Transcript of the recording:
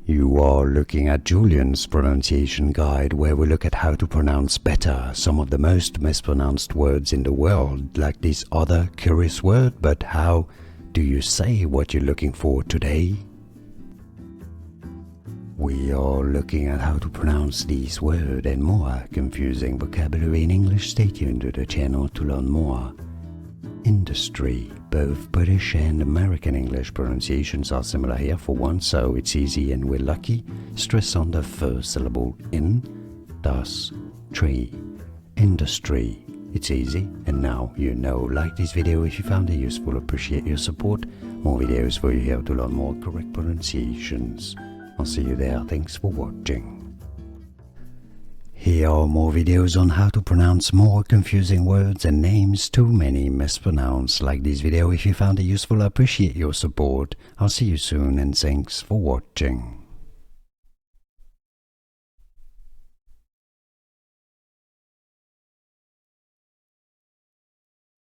You are looking at Julian's pronunciation guide, where we look at how to pronounce better some of the most mispronounced words in the world, like this other curious word. But how do you say what you're looking for today? We are looking at how to pronounce these words and more confusing vocabulary in English. Stay tuned to the channel to learn more. Industry. Both British and American English pronunciations are similar here for once, so it's easy and we're lucky. Stress on the first syllable in, thus, tree. Industry. It's easy, and now you know. Like this video if you found it useful. Appreciate your support. More videos for you here to learn more correct pronunciations. I'll see you there. Thanks for watching. Here are more videos on how to pronounce more confusing words and names too many mispronounced. Like this video if you found it useful. I appreciate your support. I'll see you soon and thanks for watching.